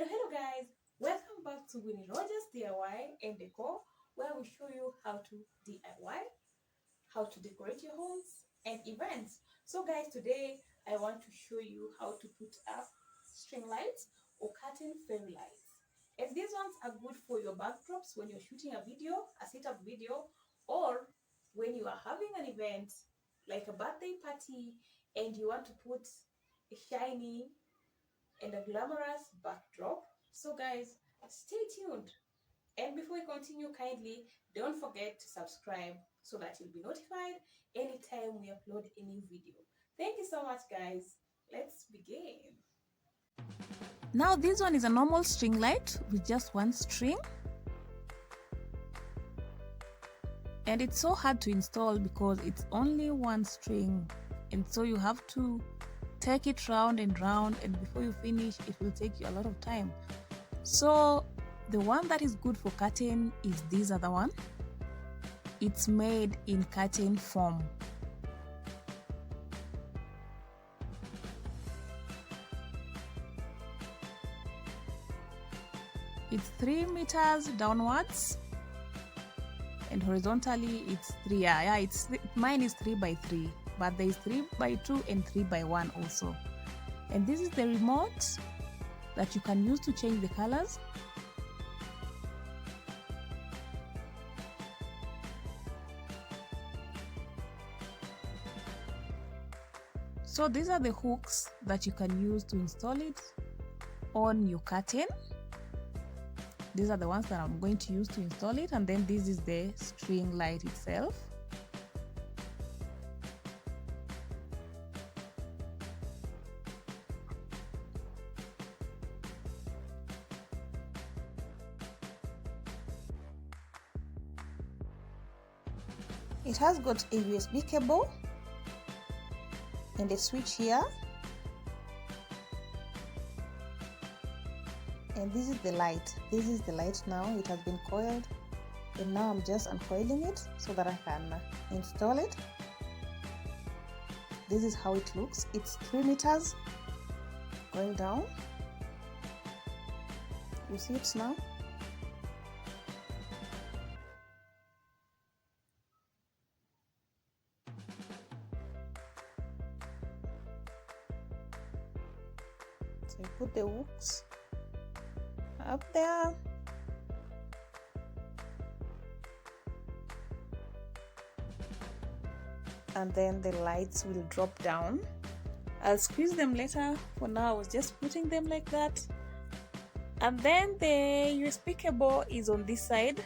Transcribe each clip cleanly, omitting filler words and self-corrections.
Hello guys, welcome back to Winnie Rogers DIY and Decor, where we show you how to DIY, how to decorate your homes and events. So guys, today I want to show you how to put up string lights or curtain fairy lights. And these ones are good for your backdrops when you're shooting a video, a setup video, or when you are having an event like a birthday party and you want to put a shiny and a glamorous backdrop. So guys, stay tuned. And before we continue, kindly don't forget to subscribe so that you'll be notified anytime we upload a new video. Thank you so much guys. Let's begin. Now this one is a normal string light with just one string. And it's so hard to install because it's only one string. And so you have to take it round and round, and before you finish it will take you a lot of time. So the one that is good for curtain is this other one. It's made in curtain foam. It's 3 meters downwards and horizontally it's 3. Mine is 3 by 3. But there is 3 by 2 and 3 by 1 also. And this is the remote that you can use to change the colors. So these are the hooks that you can use to install it on your curtain. These are the ones that I'm going to use to install it, and then this is the string light itself. It has got a USB cable and a switch here, and this is the light. This is the light now. It has been coiled, and now I'm just uncoiling it so that I can install it. This is how it looks. It's 3 meters going down. You see it now? So you put the hooks up there. And then the lights will drop down. I'll squeeze them later. For now I was just putting them like that. And then the USB cable is on this side,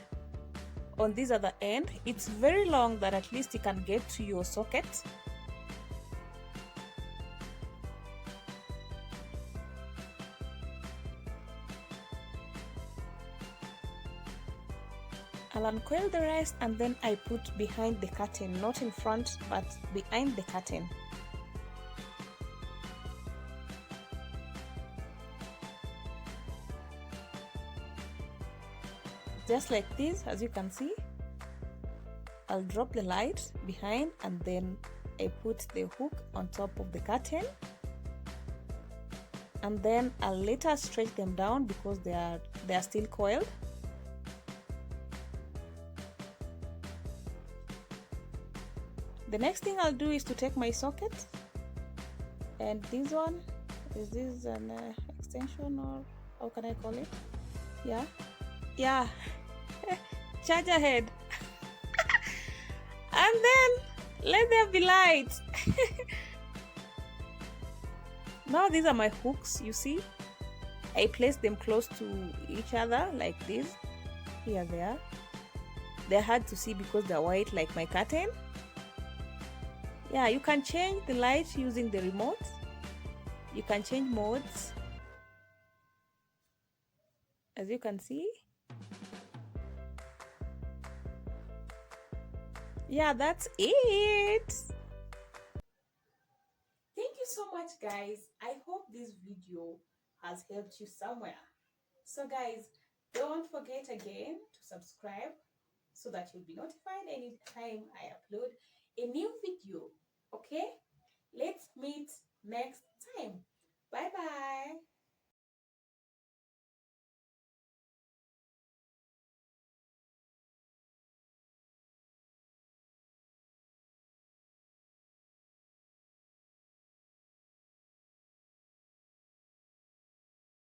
on this other end. It's very long that at least it can get to your socket. I'll uncoil the rest and then I put behind the curtain, not in front but behind the curtain. Just like this, as you can see, I'll drop the light behind and then I put the hook on top of the curtain, and then I'll later stretch them down because they are still coiled. The next thing I'll do is to take my socket, and this one, is this an extension, or how can I call it? Yeah charger head. And then let there be light. Now these are my hooks. You see, I place them close to each other like this. Here they are. They're hard to see because they're white like my curtain. Yeah, you can change the light using the remote. You can change modes, as you can see. Yeah, that's it. Thank you so much guys. I hope this video has helped you somewhere. So guys, don't forget again to subscribe so that you'll be notified anytime I upload a new video. Okay? Let's meet next time. Bye bye.